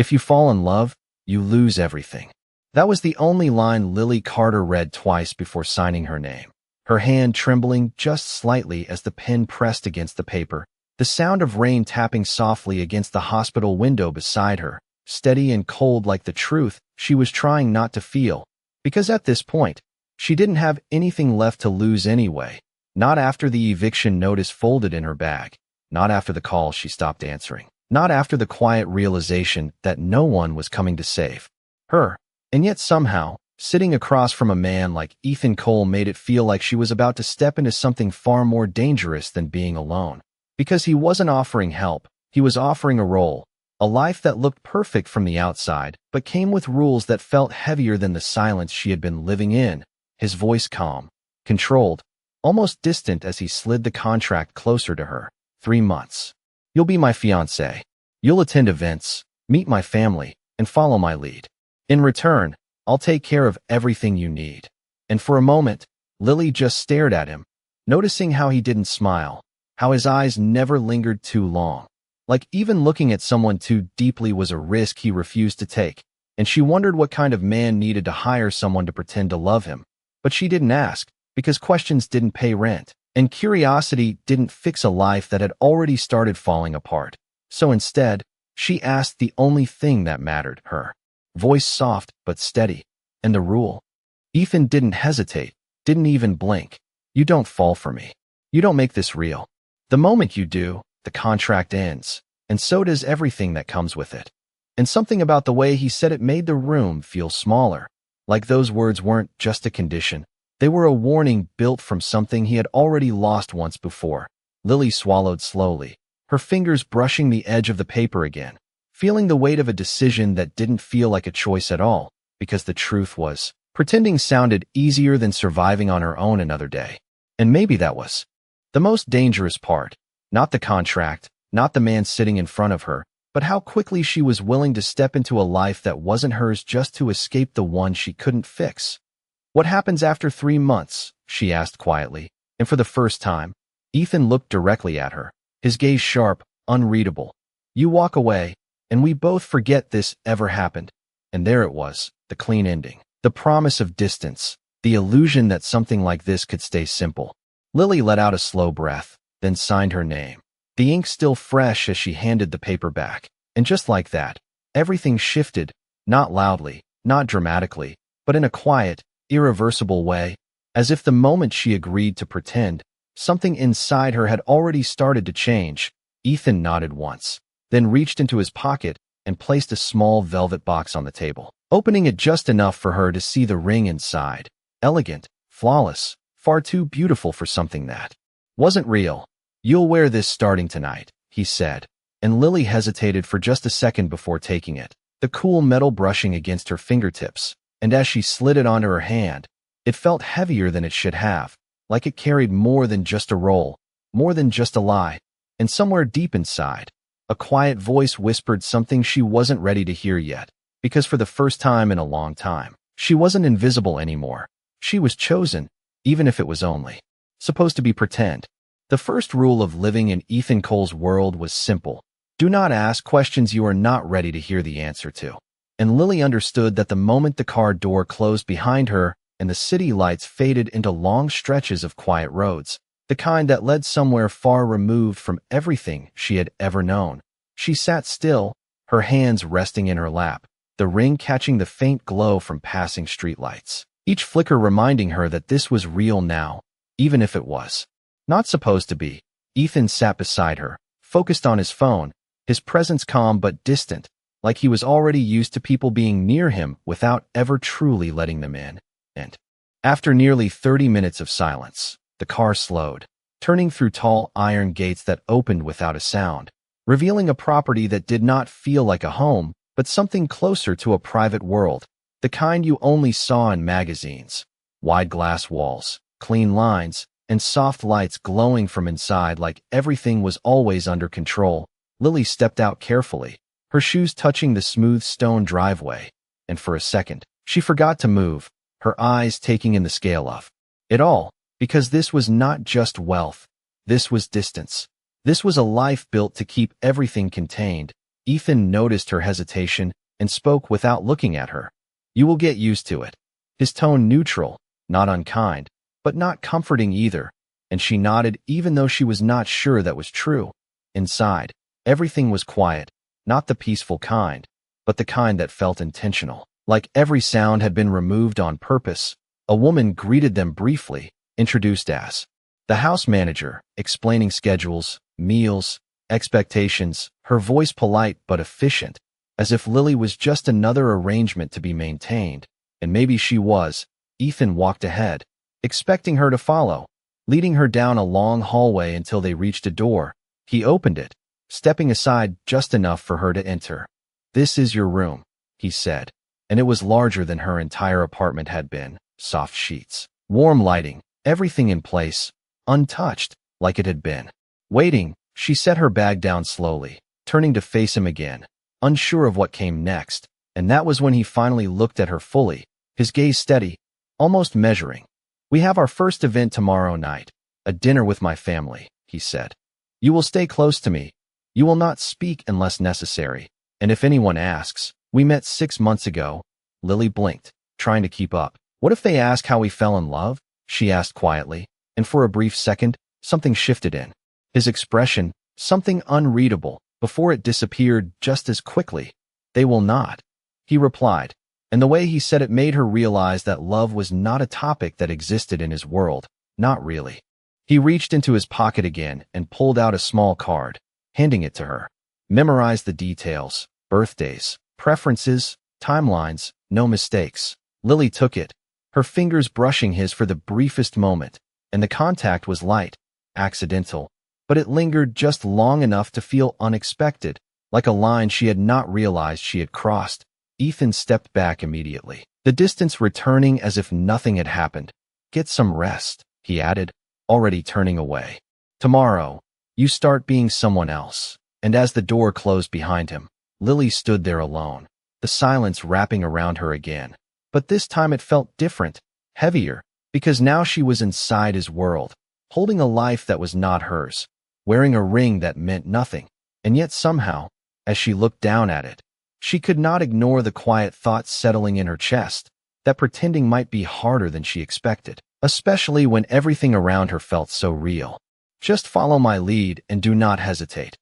If you fall in love, you lose everything. That was the only line Lily Carter read twice before signing her name, her hand trembling just slightly as the pen pressed against the paper, the sound of rain tapping softly against the hospital window beside her, steady and cold like the truth she was trying not to feel, because at this point, she didn't have anything left to lose anyway, not after the eviction notice folded in her bag, not after the call she stopped answering, not after the quiet realization that no one was coming to save her. And yet somehow, sitting across from a man like Ethan Cole made it feel like she was about to step into something far more dangerous than being alone. Because he wasn't offering help, he was offering a role, a life that looked perfect from the outside, but came with rules that felt heavier than the silence she had been living in, his voice calm, controlled, almost distant as he slid the contract closer to her. 3 months. You'll be my fiancée. You'll attend events, meet my family, and follow my lead. In return, I'll take care of everything you need. And for a moment, Lily just stared at him, noticing how he didn't smile, how his eyes never lingered too long. Like even looking at someone too deeply was a risk he refused to take, and she wondered what kind of man needed to hire someone to pretend to love him. But she didn't ask, because questions didn't pay rent, and curiosity didn't fix a life that had already started falling apart. So instead, she asked the only thing that mattered, her voice soft but steady. And the rule? Ethan didn't hesitate, didn't even blink. You don't fall for me. You don't make this real. The moment you do, the contract ends, and so does everything that comes with it. And something about the way he said it made the room feel smaller, like those words weren't just a condition. They were a warning built from something he had already lost once before. Lily swallowed slowly, her fingers brushing the edge of the paper again, feeling the weight of a decision that didn't feel like a choice at all, because the truth was, pretending sounded easier than surviving on her own another day. And maybe that was the most dangerous part. Not the contract, not the man sitting in front of her, but how quickly she was willing to step into a life that wasn't hers just to escape the one she couldn't fix. What happens after 3 months? She asked quietly, and for the first time, Ethan looked directly at her, his gaze sharp, unreadable. You walk away, and we both forget this ever happened. And there it was, the clean ending, the promise of distance, the illusion that something like this could stay simple. Lily let out a slow breath, then signed her name, the ink still fresh as she handed the paper back. And just like that, everything shifted, not loudly, not dramatically, but in a quiet, irreversible way, as if the moment she agreed to pretend, something inside her had already started to change. Ethan nodded once, then reached into his pocket and placed a small velvet box on the table, opening it just enough for her to see the ring inside. Elegant, flawless, far too beautiful for something that wasn't real. You'll wear this starting tonight, he said, and Lily hesitated for just a second before taking it, the cool metal brushing against her fingertips, and as she slid it onto her hand, it felt heavier than it should have, like it carried more than just a roll, more than just a lie, and somewhere deep inside, a quiet voice whispered something she wasn't ready to hear yet, because for the first time in a long time, she wasn't invisible anymore. She was chosen, even if it was only supposed to be pretend. The first rule of living in Ethan Cole's world was simple. Do not ask questions you are not ready to hear the answer to. And Lily understood that the moment the car door closed behind her and the city lights faded into long stretches of quiet roads, the kind that led somewhere far removed from everything she had ever known, she sat still, her hands resting in her lap, the ring catching the faint glow from passing streetlights, each flicker reminding her that this was real now, even if it was not supposed to be. Ethan sat beside her, focused on his phone, his presence calm but distant, like he was already used to people being near him without ever truly letting them in. And after nearly 30 minutes of silence, the car slowed, turning through tall iron gates that opened without a sound, revealing a property that did not feel like a home, but something closer to a private world, the kind you only saw in magazines. Wide glass walls, clean lines, and soft lights glowing from inside like everything was always under control. Lily stepped out carefully, her shoes touching the smooth stone driveway, and for a second, she forgot to move, her eyes taking in the scale of it all, because this was not just wealth, this was distance. This was a life built to keep everything contained, Ethan noticed her hesitation and spoke without looking at her. "You will get used to it." His tone neutral, not unkind, but not comforting either, and she nodded even though she was not sure that was true. Inside, everything was quiet, not the peaceful kind, but the kind that felt intentional. Like every sound had been removed on purpose, a woman greeted them briefly, introduced as the house manager, explaining schedules, meals, expectations, her voice polite but efficient, as if Lily was just another arrangement to be maintained. And maybe she was. Ethan walked ahead, expecting her to follow, leading her down a long hallway until they reached a door. He opened it, stepping aside just enough for her to enter. "This is your room," he said, and it was larger than her entire apartment had been. Soft sheets, warm lighting, everything in place, untouched, like it had been. Waiting, she set her bag down slowly, turning to face him again, unsure of what came next, and that was when he finally looked at her fully, his gaze steady, almost measuring. "We have our first event tomorrow night, a dinner with my family," he said. "You will stay close to me. You will not speak unless necessary, and if anyone asks, we met 6 months ago." Lily blinked, trying to keep up. "What if they ask how we fell in love?" she asked quietly, and for a brief second, something shifted in his expression, something unreadable, before it disappeared just as quickly. "They will not," he replied, and the way he said it made her realize that love was not a topic that existed in his world, not really. He reached into his pocket again and pulled out a small card, handing it to her. "Memorize the details, birthdays, preferences, timelines, no mistakes." Lily took it, her fingers brushing his for the briefest moment, and the contact was light, accidental, but it lingered just long enough to feel unexpected, like a line she had not realized she had crossed. Ethan stepped back immediately, the distance returning as if nothing had happened. "Get some rest," he added, already turning away. "Tomorrow, you start being someone else." And as the door closed behind him, Lily stood there alone, the silence wrapping around her again. But this time it felt different, heavier, because now she was inside his world, holding a life that was not hers, wearing a ring that meant nothing, and yet somehow, as she looked down at it, she could not ignore the quiet thoughts settling in her chest, that pretending might be harder than she expected, especially when everything around her felt so real. "Just follow my lead and do not hesitate,"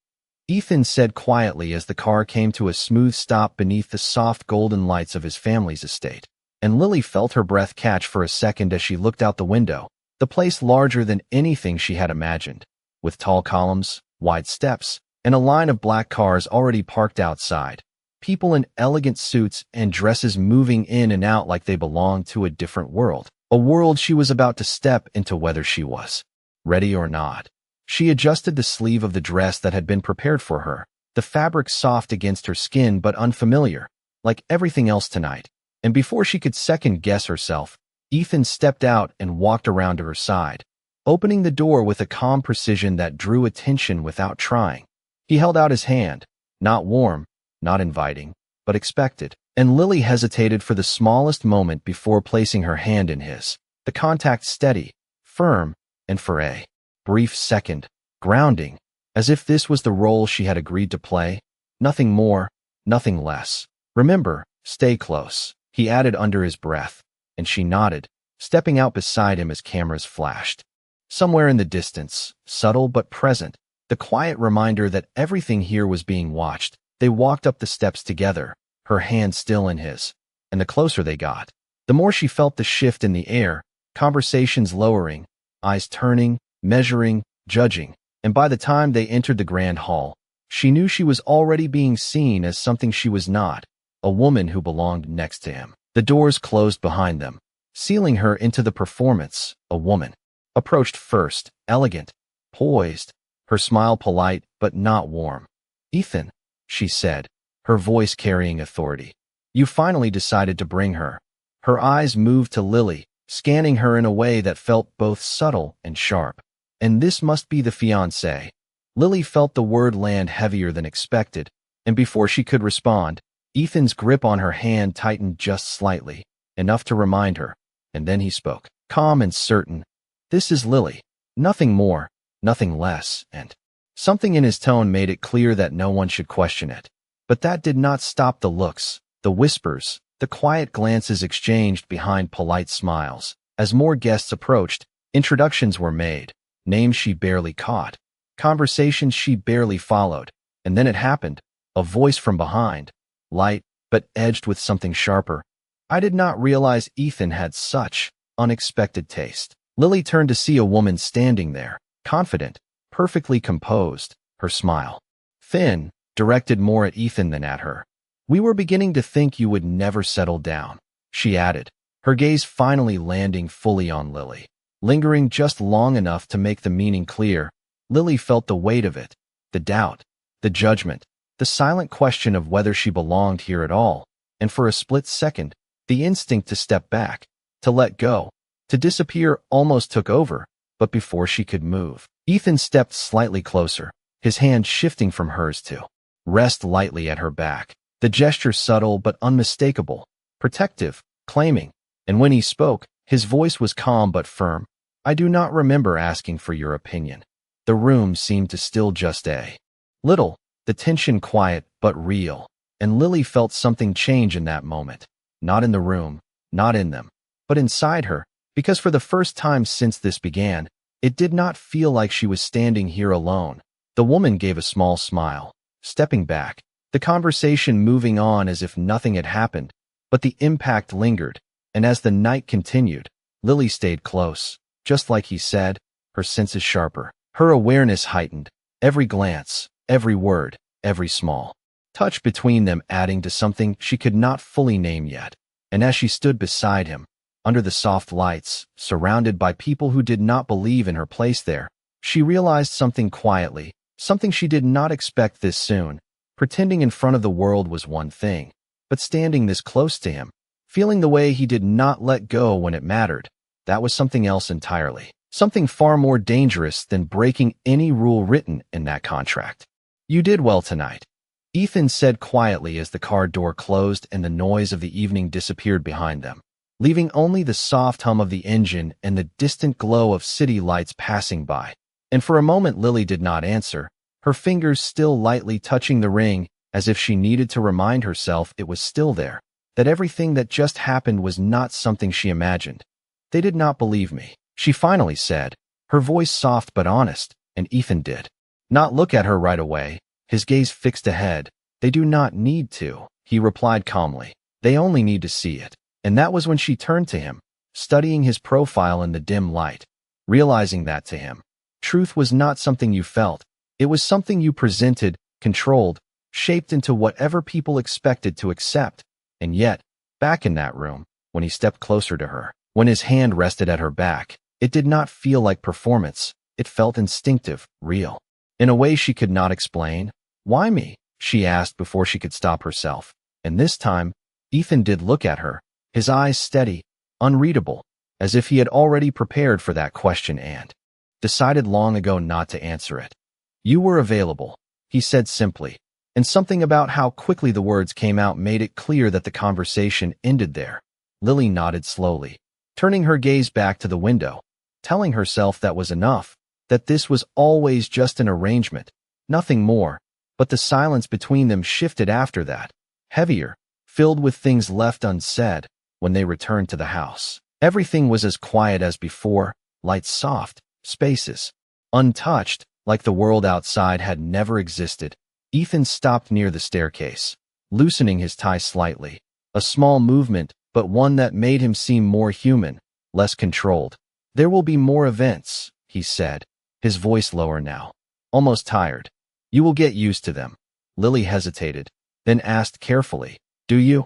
Ethan said quietly as the car came to a smooth stop beneath the soft golden lights of his family's estate. And Lily felt her breath catch for a second as she looked out the window, the place larger than anything she had imagined, with tall columns, wide steps, and a line of black cars already parked outside, people in elegant suits and dresses moving in and out like they belonged to a different world, a world she was about to step into whether she was ready or not. She adjusted the sleeve of the dress that had been prepared for her, the fabric soft against her skin but unfamiliar, like everything else tonight. And before she could second-guess herself, Ethan stepped out and walked around to her side, opening the door with a calm precision that drew attention without trying. He held out his hand, not warm, not inviting, but expected, and Lily hesitated for the smallest moment before placing her hand in his, the contact steady, firm, and for a brief second, grounding, as if this was the role she had agreed to play, nothing more, nothing less. "Remember, stay close," he added under his breath, and she nodded, stepping out beside him as cameras flashed. Somewhere in the distance, subtle but present, the quiet reminder that everything here was being watched. They walked up the steps together, her hand still in his, and the closer they got, the more she felt the shift in the air, conversations lowering, eyes turning, measuring, judging, and by the time they entered the grand hall, she knew she was already being seen as something she was not, a woman who belonged next to him. The doors closed behind them, sealing her into the performance. A woman approached first, elegant, poised, her smile polite but not warm. "Ethan," she said, her voice carrying authority. "You finally decided to bring her." Her eyes moved to Lily, scanning her in a way that felt both subtle and sharp. "And this must be the fiancé." Lily felt the word land heavier than expected, and before she could respond, Ethan's grip on her hand tightened just slightly, enough to remind her, and then he spoke, calm and certain. "This is Lily. Nothing more, nothing less," and something in his tone made it clear that no one should question it. But that did not stop the looks, the whispers, the quiet glances exchanged behind polite smiles. As more guests approached, introductions were made, names she barely caught, conversations she barely followed, and then it happened, a voice from behind, light, but edged with something sharper. I did not realize Ethan had such unexpected taste. Lily turned to see a woman standing there, confident, perfectly composed, her smile thin, directed more at Ethan than at her. We were beginning to think you would never settle down, she added, her gaze finally landing fully on Lily. Lingering just long enough to make the meaning clear, Lily felt the weight of it, the doubt, the judgment, the silent question of whether she belonged here at all, and for a split second, the instinct to step back, to let go, to disappear almost took over, but before she could move, Ethan stepped slightly closer, his hand shifting from hers to rest lightly at her back. The gesture subtle but unmistakable, protective, claiming, and when he spoke, his voice was calm but firm. I do not remember asking for your opinion. The room seemed to still just a little, the tension quiet but real, and Lily felt something change in that moment. Not in the room, not in them, but inside her, because for the first time since this began, it did not feel like she was standing here alone. The woman gave a small smile, stepping back, the conversation moving on as if nothing had happened, but the impact lingered, and as the night continued, Lily stayed close. Just like he said, her senses sharper, her awareness heightened, every glance, every word, every small touch between them adding to something she could not fully name yet. And as she stood beside him, under the soft lights, surrounded by people who did not believe in her place there, she realized something quietly, something she did not expect this soon. Pretending in front of the world was one thing, but standing this close to him, feeling the way he did not let go when it mattered, that was something else entirely. Something far more dangerous than breaking any rule written in that contract. You did well tonight, Ethan said quietly as the car door closed and the noise of the evening disappeared behind them, leaving only the soft hum of the engine and the distant glow of city lights passing by. And for a moment Lily did not answer, her fingers still lightly touching the ring, as if she needed to remind herself it was still there, that everything that just happened was not something she imagined. They did not believe me, she finally said, her voice soft but honest, and Ethan did not look at her right away, his gaze fixed ahead. They do not need to, he replied calmly. They only need to see it. And that was when she turned to him, studying his profile in the dim light, realizing that to him, truth was not something you felt. It was something you presented, controlled, shaped into whatever people expected to accept. And yet, back in that room, when he stepped closer to her, when his hand rested at her back, it did not feel like performance. It felt instinctive, real. In a way she could not explain. Why me? She asked before she could stop herself. And this time, Ethan did look at her, his eyes steady, unreadable, as if he had already prepared for that question and decided long ago not to answer it. You were available, he said simply, and something about how quickly the words came out made it clear that the conversation ended there. Lily nodded slowly, turning her gaze back to the window, telling herself that was enough, that this was always just an arrangement, nothing more. But the silence between them shifted after that, heavier, filled with things left unsaid. When they returned to the house, everything was as quiet as before, lights soft, spaces untouched, like the world outside had never existed. Ethan stopped near the staircase, loosening his tie slightly, a small movement, but one that made him seem more human, less controlled. There will be more events, he said, his voice lower now, almost tired. You will get used to them. Lily hesitated, then asked carefully, do you?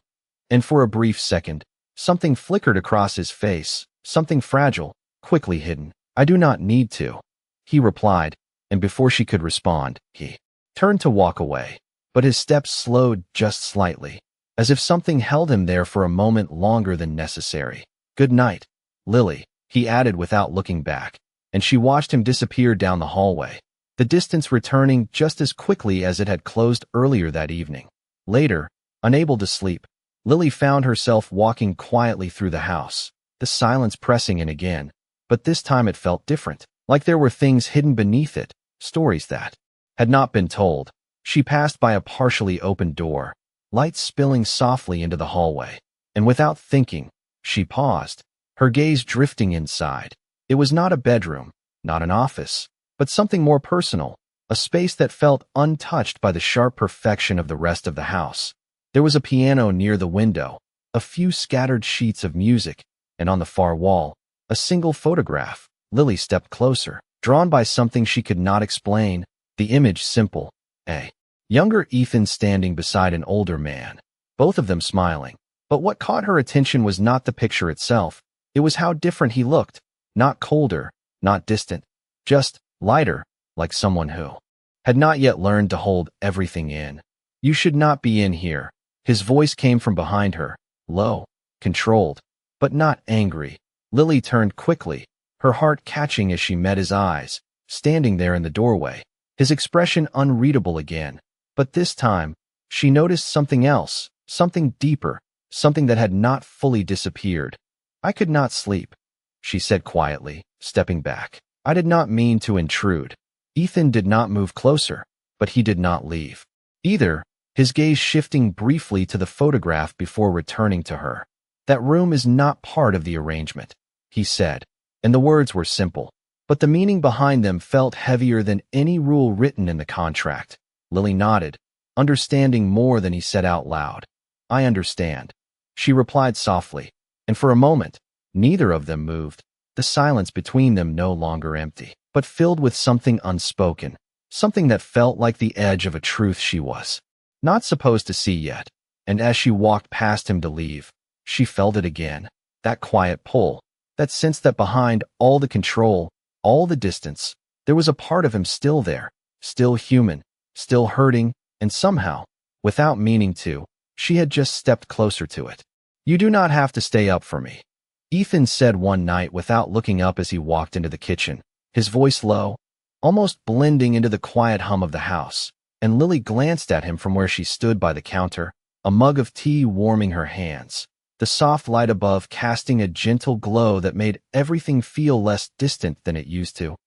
And for a brief second, something flickered across his face, something fragile, quickly hidden. I do not need to, he replied, and before she could respond, he turned to walk away, but his steps slowed just slightly, as if something held him there for a moment longer than necessary. Good night, Lily, he added without looking back, and she watched him disappear down the hallway, the distance returning just as quickly as it had closed earlier that evening. Later, unable to sleep, Lily found herself walking quietly through the house, the silence pressing in again, but this time it felt different, like there were things hidden beneath it, stories that had not been told, She passed by a partially open door, light spilling softly into the hallway, and without thinking, she paused, her gaze drifting inside. It was not a bedroom, not an office, but something more personal, a space that felt untouched by the sharp perfection of the rest of the house. There was a piano near the window, a few scattered sheets of music, and on the far wall, a single photograph. Lily stepped closer, drawn by something she could not explain, the image simple. A younger Ethan standing beside an older man, both of them smiling. But what caught her attention was not the picture itself, it was how different he looked, not colder, not distant, just lighter, like someone who had not yet learned to hold everything in. "You should not be in here." His voice came from behind her, low, controlled, but not angry. Lily turned quickly, her heart catching as she met his eyes, standing there in the doorway, his expression unreadable again. But this time, she noticed something else, something deeper, something that had not fully disappeared. "I could not sleep," she said quietly, stepping back. "I did not mean to intrude." Ethan did not move closer, but he did not leave either, his gaze shifting briefly to the photograph before returning to her. "That room is not part of the arrangement," he said, and the words were simple, but the meaning behind them felt heavier than any rule written in the contract. Lily nodded, understanding more than he said out loud. "I understand," she replied softly, and for a moment, neither of them moved, the silence between them no longer empty, but filled with something unspoken, something that felt like the edge of a truth she was not supposed to see yet. And as she walked past him to leave, she felt it again, that quiet pull, that sense that behind all the control, all the distance, there was a part of him still there, still human, still hurting, and somehow, without meaning to, she had just stepped closer to it. "You do not have to stay up for me," Ethan said one night without looking up as he walked into the kitchen, his voice low, almost blending into the quiet hum of the house. And Lily glanced at him from where she stood by the counter, a mug of tea warming her hands, the soft light above casting a gentle glow that made everything feel less distant than it used to.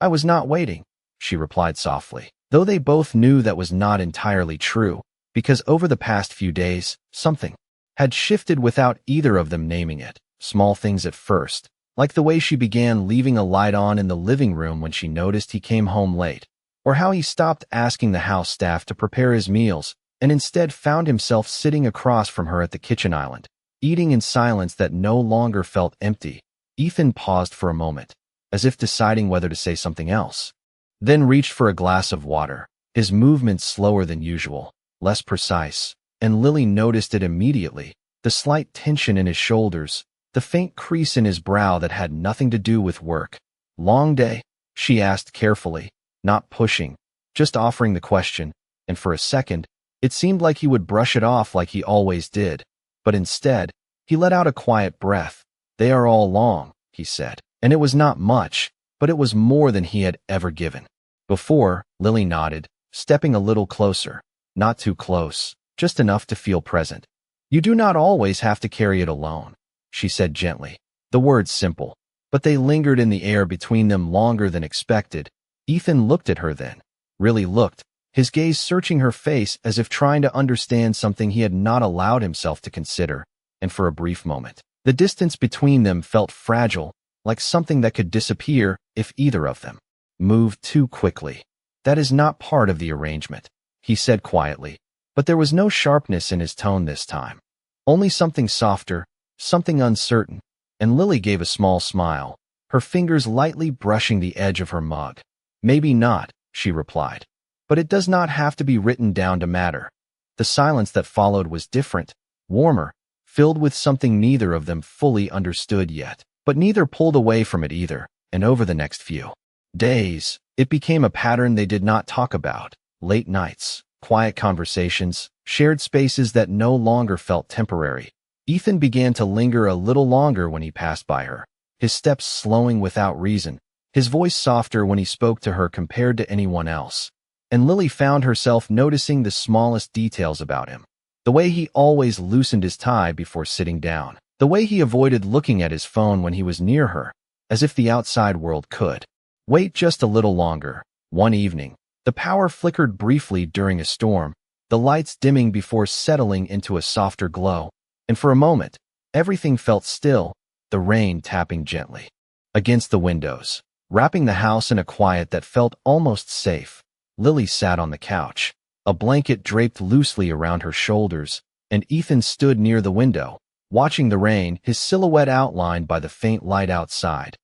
"I was not waiting," she replied softly, though they both knew that was not entirely true, because over the past few days, something had shifted without either of them naming it. Small things at first, like the way she began leaving a light on in the living room when she noticed he came home late, or how he stopped asking the house staff to prepare his meals and instead found himself sitting across from her at the kitchen island, eating in silence that no longer felt empty. Ethan paused for a moment, as if deciding whether to say something else, then reached for a glass of water, his movements slower than usual, less precise, and Lily noticed it immediately, the slight tension in his shoulders, the faint crease in his brow that had nothing to do with work. "Long day?" she asked carefully, not pushing, just offering the question, and for a second, it seemed like he would brush it off like he always did, but instead, he let out a quiet breath. "They are all long," he said, and it was not much, but it was more than he had ever given before. Lily nodded, stepping a little closer, not too close, just enough to feel present. "You do not always have to carry it alone," she said gently, the words simple, but they lingered in the air between them longer than expected. Ethan looked at her then, really looked, his gaze searching her face as if trying to understand something he had not allowed himself to consider, and for a brief moment, the distance between them felt fragile, like something that could disappear if either of them moved too quickly. "That is not part of the arrangement," he said quietly, but there was no sharpness in his tone this time, only something softer, something uncertain, and Lily gave a small smile, her fingers lightly brushing the edge of her mug. "Maybe not," she replied, "but it does not have to be written down to matter." The silence that followed was different, warmer, filled with something neither of them fully understood yet, but neither pulled away from it either, and over the next few days, it became a pattern they did not talk about. Late nights, quiet conversations, shared spaces that no longer felt temporary. Ethan began to linger a little longer when he passed by her, his steps slowing without reason, his voice softer when he spoke to her compared to anyone else. And Lily found herself noticing the smallest details about him. The way he always loosened his tie before sitting down. The way he avoided looking at his phone when he was near her, as if the outside world could wait just a little longer. One evening, the The power flickered briefly during a storm, the lights dimming before settling into a softer glow, and for a moment, everything felt still, the rain tapping gently against the windows, wrapping the house in a quiet that felt almost safe. Lily sat on the couch, a blanket draped loosely around her shoulders, and Ethan stood near the window, watching the rain, his silhouette outlined by the faint light outside.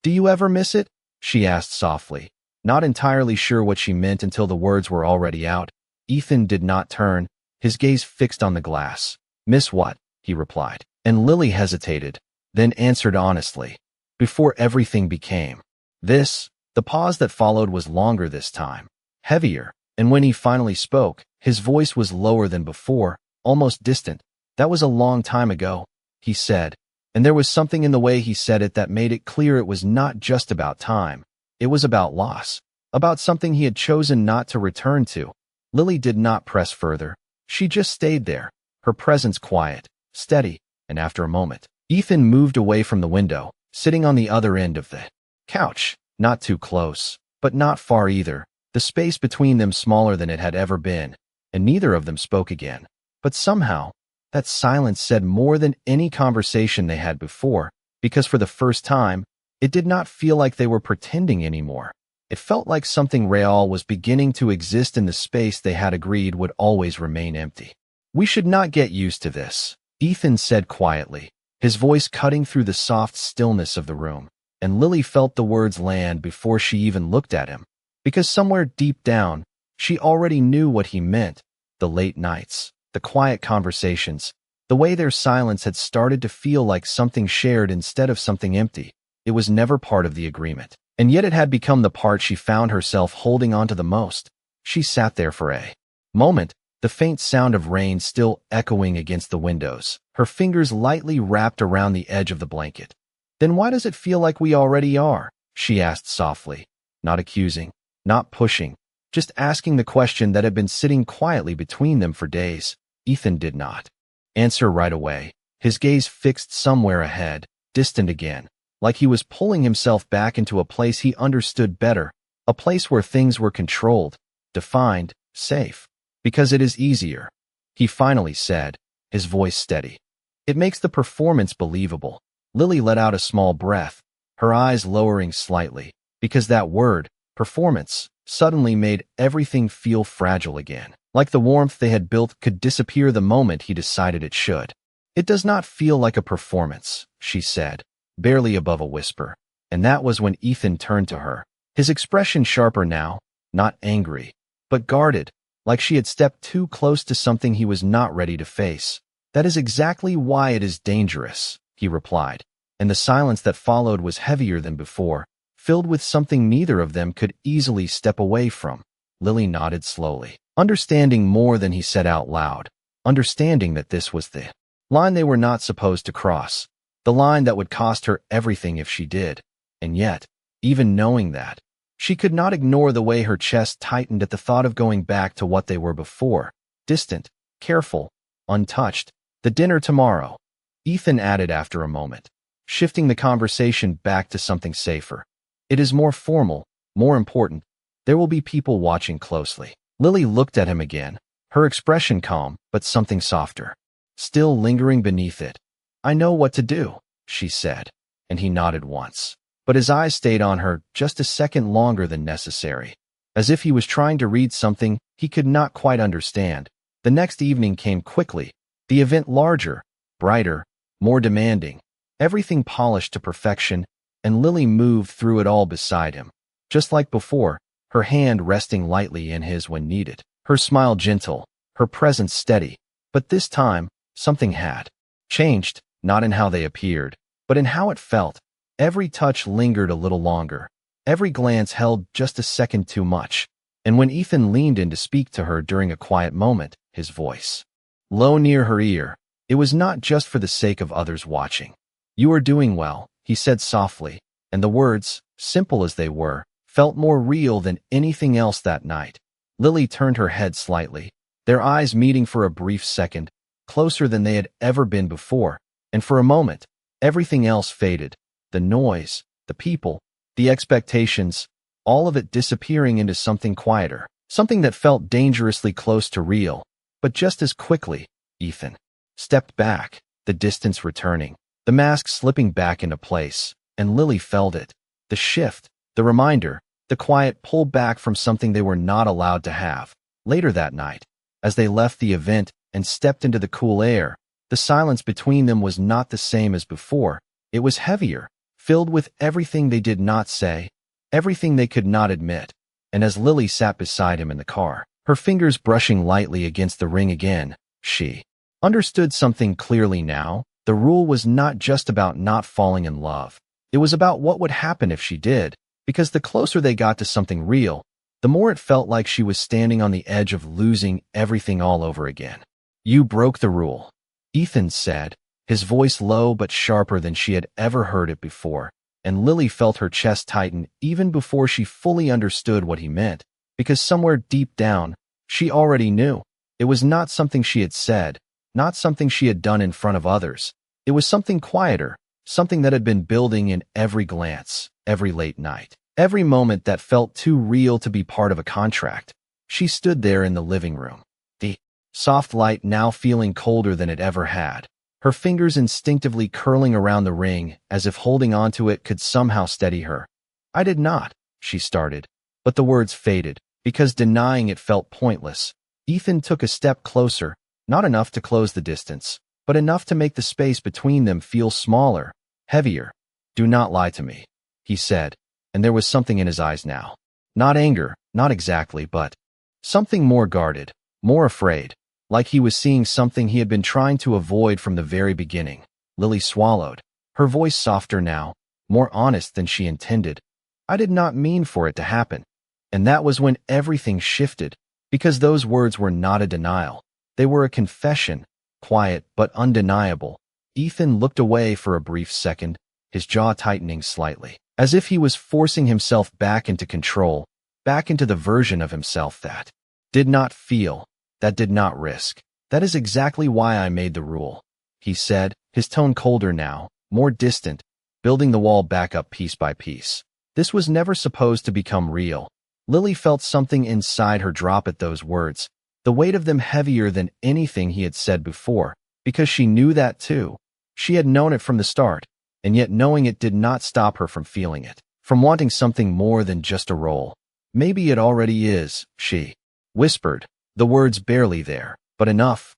"Do you ever miss it?" she asked softly, not entirely sure what she meant until the words were already out. Ethan did not turn, his gaze fixed on the glass. "Miss what?" he replied, and Lily hesitated, then answered honestly. "Before everything became this." The pause that followed was longer this time, heavier, and when he finally spoke, his voice was lower than before, almost distant. "That was a long time ago," he said, and there was something in the way he said it that made it clear it was not just about time. It was about loss, about something he had chosen not to return to. Lily did not press further. She just stayed there, her presence quiet, steady, and after a moment, Ethan moved away from the window, sitting on the other end of the couch, not too close, but not far either, the space between them smaller than it had ever been, and neither of them spoke again. But somehow, that silence said more than any conversation they had before, because for the first time, it did not feel like they were pretending anymore. It felt like something real was beginning to exist in the space they had agreed would always remain empty. "We should not get used to this," Ethan said quietly, his voice cutting through the soft stillness of the room, and Lily felt the words land before she even looked at him, because somewhere deep down, she already knew what he meant. The late nights, the quiet conversations, the way their silence had started to feel like something shared instead of something empty. It was never part of the agreement, and yet it had become the part she found herself holding onto the most. She sat there for a moment, the faint sound of rain still echoing against the windows, her fingers lightly wrapped around the edge of the blanket. "Then why does it feel like we already are?" she asked softly, not accusing, not pushing, just asking the question that had been sitting quietly between them for days. Ethan did not answer right away, his gaze fixed somewhere ahead, distant again, like he was pulling himself back into a place he understood better, a place where things were controlled, defined, safe. "Because it is easier," he finally said, his voice steady. "It makes the performance believable." Lily let out a small breath, her eyes lowering slightly, because that word, performance, suddenly made everything feel fragile again, like the warmth they had built could disappear the moment he decided it should. "It does not feel like a performance," she said, barely above a whisper, and that was when Ethan turned to her, his expression sharper now, not angry, but guarded, like she had stepped too close to something he was not ready to face. "That is exactly why it is dangerous," he replied, and the silence that followed was heavier than before, filled with something neither of them could easily step away from. Lily nodded slowly, understanding more than he said out loud, understanding that this was the line they were not supposed to cross, the line that would cost her everything if she did. And yet, even knowing that, she could not ignore the way her chest tightened at the thought of going back to what they were before, distant, careful, untouched. "The dinner tomorrow," Ethan added after a moment, shifting the conversation back to something safer. "It is more formal, more important. There will be people watching closely." Lily looked at him again, her expression calm, but something softer, still lingering beneath it. "I know what to do," she said, and he nodded once, but his eyes stayed on her just a second longer than necessary, as if he was trying to read something he could not quite understand. The next evening came quickly, the event larger, brighter, more demanding, everything polished to perfection, and Lily moved through it all beside him, just like before, her hand resting lightly in his when needed, her smile gentle, her presence steady. But this time, something had changed, not in how they appeared, but in how it felt. Every touch lingered a little longer, every glance held just a second too much, and when Ethan leaned in to speak to her during a quiet moment, his voice low near her ear, it was not just for the sake of others watching. "You are doing well," he said softly, and the words, simple as they were, felt more real than anything else that night. Lily turned her head slightly, their eyes meeting for a brief second, closer than they had ever been before, and for a moment, everything else faded, the noise, the people, the expectations, all of it disappearing into something quieter, Something that felt dangerously close to real. But just as quickly, Ethan stepped back, the distance returning, the mask slipping back into place, and Lily felt it. The shift, the reminder, the quiet pull back from something they were not allowed to have. Later that night, as they left the event and stepped into the cool air, the silence between them was not the same as before. It was heavier, filled with everything they did not say, everything they could not admit. And as Lily sat beside him in the car, her fingers brushing lightly against the ring again, she understood something clearly now. The rule was not just about not falling in love. It was about what would happen if she did, because the closer they got to something real, the more it felt like she was standing on the edge of losing everything all over again. "You broke the rule," Ethan said, his voice low but sharper than she had ever heard it before, and Lily felt her chest tighten even before she fully understood what he meant, because somewhere deep down, she already knew. It was not something she had said, not something she had done in front of others. It was something quieter, something that had been building in every glance, every late night, every moment that felt too real to be part of a contract. She stood there in the living room, the soft light now feeling colder than it ever had, her fingers instinctively curling around the ring as if holding onto it could somehow steady her. "I did not," she started, but the words faded, because denying it felt pointless. Ethan took a step closer, not enough to close the distance, but enough to make the space between them feel smaller, heavier. "Do not lie to me," he said, and there was something in his eyes now. Not anger, not exactly, but something more guarded, more afraid, like he was seeing something he had been trying to avoid from the very beginning. Lily swallowed, her voice softer now, more honest than she intended. "I did not mean for it to happen." And that was when everything shifted, because those words were not a denial. They were a confession, quiet but undeniable. Ethan looked away for a brief second, his jaw tightening slightly, as if he was forcing himself back into control, back into the version of himself that did not feel, that did not risk. "That is exactly why I made the rule," he said, his tone colder now, more distant, building the wall back up piece by piece. This was never supposed to become real. Lily felt something inside her drop at those words, the weight of them heavier than anything he had said before, because she knew that too. She had known it from the start, and yet knowing it did not stop her from feeling it, from wanting something more than just a role. "Maybe it already is," she whispered, the words barely there, but enough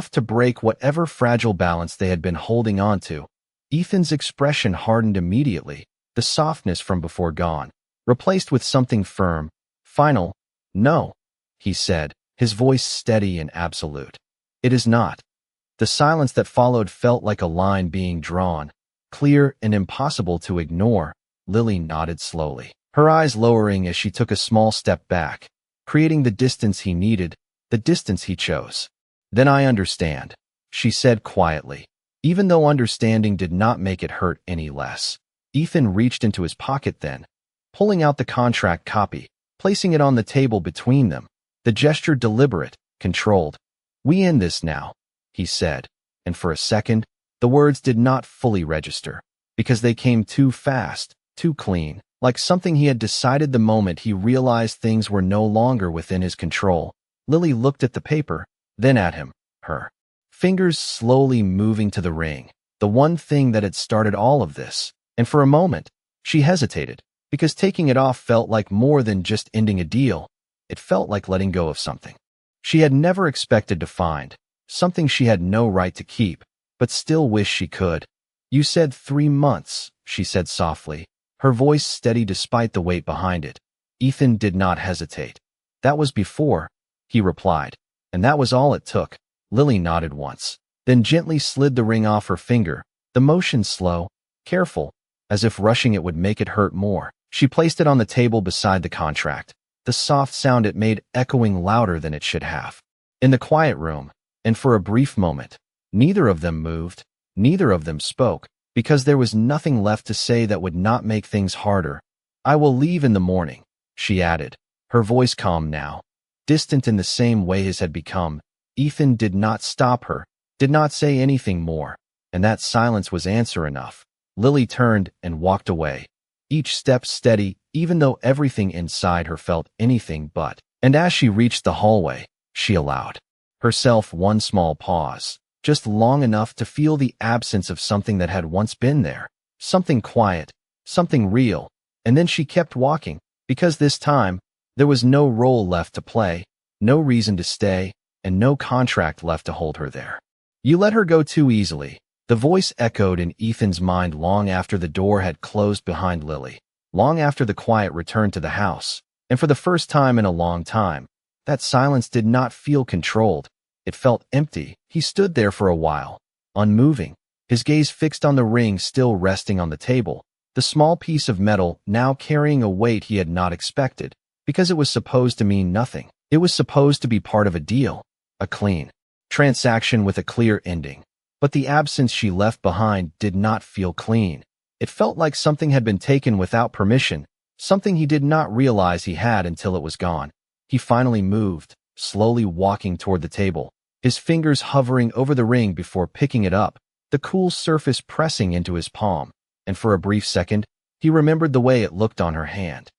to break whatever fragile balance they had been holding on to. Ethan's expression hardened immediately, the softness from before gone, replaced with something firm, final. "No," he said, his voice steady and absolute. "It is not." The silence that followed felt like a line being drawn, clear and impossible to ignore. Lily nodded slowly, her eyes lowering as she took a small step back, creating the distance he needed, the distance he chose. "Then I understand," she said quietly, even though understanding did not make it hurt any less. Ethan reached into his pocket then, pulling out the contract copy, placing it on the table between them, the gesture deliberate, controlled. "We end this now," he said, and for a second, the words did not fully register, because they came too fast, too clean, like something he had decided the moment he realized things were no longer within his control. Lily looked at the paper, then at him, her fingers slowly moving to the ring, the one thing that had started all of this, and for a moment, she hesitated, because taking it off felt like more than just ending a deal. It felt like letting go of something she had never expected to find, something she had no right to keep, but still wished she could. "You said 3 months," she said softly, her voice steady despite the weight behind it. Ethan did not hesitate. "That was before," he replied, "and that was all it took." Lily nodded once, then gently slid the ring off her finger, the motion slow, careful, as if rushing it would make it hurt more. She placed it on the table beside the contract, the soft sound it made echoing louder than it should have. In the quiet room, and for a brief moment, neither of them moved, neither of them spoke, because there was nothing left to say that would not make things harder. "I will leave in the morning," she added, her voice calm now, distant in the same way his had become. Ethan did not stop her, did not say anything more, and that silence was answer enough. Lily turned and walked away, each step steady, even though everything inside her felt anything but And as she reached the hallway, she allowed herself one small pause, just long enough to feel the absence of something that had once been there, something quiet, something real, and then she kept walking, because this time, there was no role left to play, no reason to stay, and no contract left to hold her there. You let her go too easily. The voice echoed in Ethan's mind long after the door had closed behind Lily, long after the quiet returned to the house, and for the first time in a long time, that silence did not feel controlled. It felt empty. He stood there for a while, unmoving, his gaze fixed on the ring still resting on the table, the small piece of metal now carrying a weight he had not expected, because it was supposed to mean nothing. It was supposed to be part of a deal, a clean transaction with a clear ending. But the absence she left behind did not feel clean. It felt like something had been taken without permission, something he did not realize he had until it was gone. He finally moved, slowly walking toward the table, his fingers hovering over the ring before picking it up, the cool surface pressing into his palm, and for a brief second, he remembered the way it looked on her hand.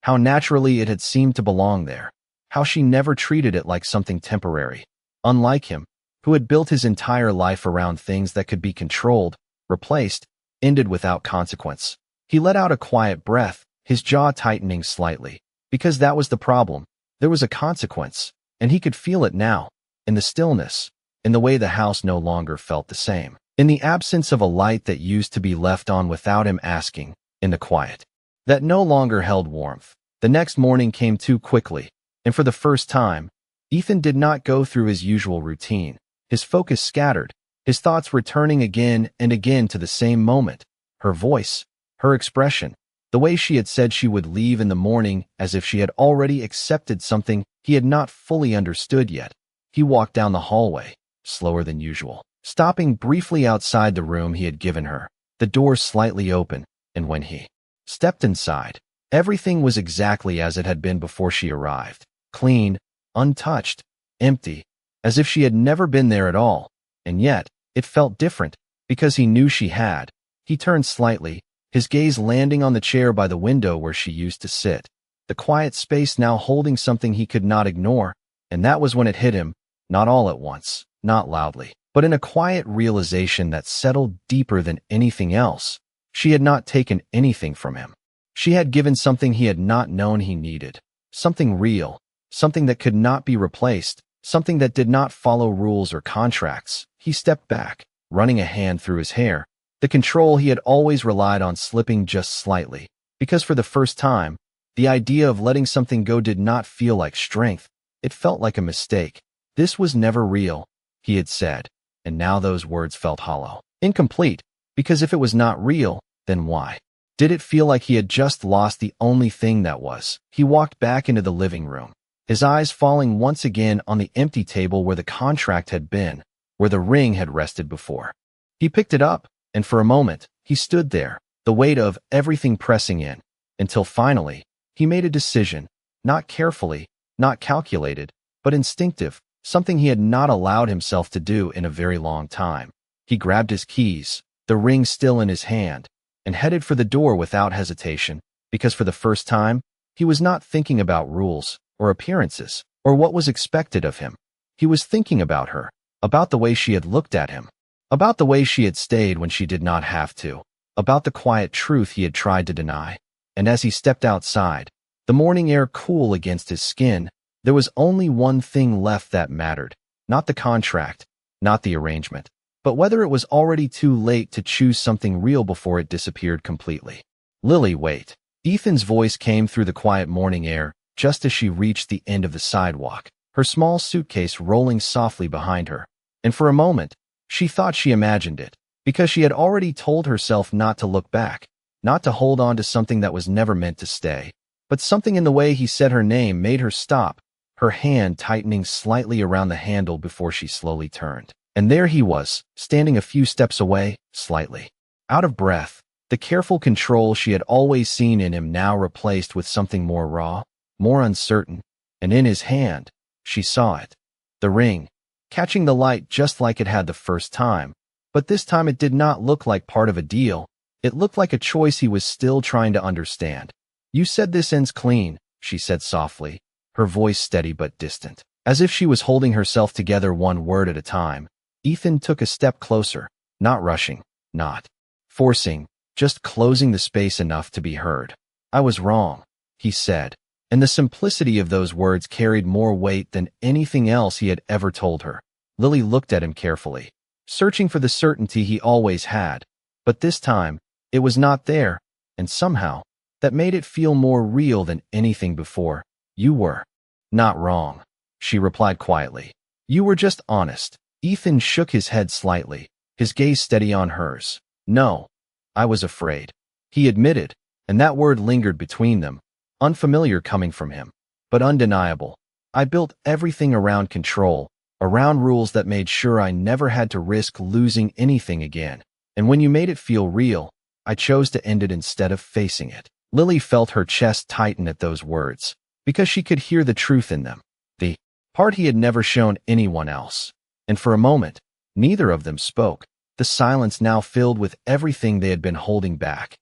How naturally it had seemed to belong there. How she never treated it like something temporary. Unlike him, who had built his entire life around things that could be controlled, replaced, ended without consequence. He let out a quiet breath, his jaw tightening slightly, because that was the problem. There was a consequence, and he could feel it now, in the stillness, in the way the house no longer felt the same, in the absence of a light that used to be left on without him asking, in the quiet that no longer held warmth. The next morning came too quickly, and for the first time, Ethan did not go through his usual routine. His focus scattered, his thoughts returning again and again to the same moment, her voice, her expression, the way she had said she would leave in the morning as if she had already accepted something he had not fully understood yet. He walked down the hallway, slower than usual, stopping briefly outside the room he had given her, the door slightly open, and when he stepped inside, everything was exactly as it had been before she arrived, clean, untouched, empty, as if she had never been there at all, and yet, it felt different, because he knew she had. He turned slightly, his gaze landing on the chair by the window where she used to sit, the quiet space now holding something he could not ignore, and that was when it hit him, not all at once, not loudly, but in a quiet realization that settled deeper than anything else. She had not taken anything from him. She had given something he had not known he needed, something real, something that could not be replaced, something that did not follow rules or contracts. He stepped back, running a hand through his hair, the control he had always relied on slipping just slightly, because for the first time, the idea of letting something go did not feel like strength. It felt like a mistake. This was never real, he had said, and now those words felt hollow, incomplete, because if it was not real, then why did it feel like he had just lost the only thing that was? He walked back into the living room, his eyes falling once again on the empty table where the contract had been, where the ring had rested before. He picked it up, and for a moment, he stood there, the weight of everything pressing in, until finally, he made a decision, not carefully, not calculated, but instinctive, something he had not allowed himself to do in a very long time. He grabbed his keys, the ring still in his hand, and headed for the door without hesitation, because for the first time, he was not thinking about rules, or appearances, or what was expected of him. He was thinking about her, about the way she had looked at him, about the way she had stayed when she did not have to, about the quiet truth he had tried to deny. And as he stepped outside, the morning air cool against his skin, there was only one thing left that mattered, not the contract, not the arrangement, but whether it was already too late to choose something real before it disappeared completely. Lily, wait. Ethan's voice came through the quiet morning air, just as she reached the end of the sidewalk, her small suitcase rolling softly behind her. And for a moment, she thought she imagined it, because she had already told herself not to look back, not to hold on to something that was never meant to stay. But something in the way he said her name made her stop, her hand tightening slightly around the handle before she slowly turned. And there he was, standing a few steps away, slightly out of breath, the careful control she had always seen in him now replaced with something more raw, more uncertain, and in his hand, she saw it, the ring, catching the light just like it had the first time, but this time it did not look like part of a deal, it looked like a choice he was still trying to understand. You said this ends clean, she said softly, her voice steady but distant. As if she was holding herself together one word at a time, Ethan took a step closer, not rushing, not forcing, just closing the space enough to be heard. "I was wrong," he said, and the simplicity of those words carried more weight than anything else he had ever told her. Lily looked at him carefully, searching for the certainty he always had, but this time, it was not there, and somehow, that made it feel more real than anything before. "You were not wrong," she replied quietly. "You were just honest." Ethan shook his head slightly, his gaze steady on hers. "No, I was afraid," he admitted, and that word lingered between them, unfamiliar coming from him, but undeniable. "I built everything around control, around rules that made sure I never had to risk losing anything again. And when you made it feel real, I chose to end it instead of facing it." Lily felt her chest tighten at those words, because she could hear the truth in them, the part he had never shown anyone else. And for a moment, neither of them spoke, the silence now filled with everything they had been holding back.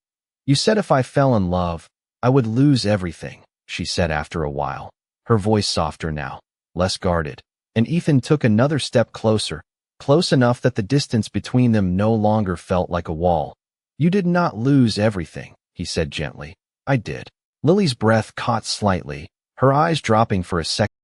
"You said if I fell in love, I would lose everything," she said after a while, her voice softer now, less guarded. And Ethan took another step closer, close enough that the distance between them no longer felt like a wall. "You did not lose everything," he said gently. "I did." Lily's breath caught slightly, her eyes dropping for a second.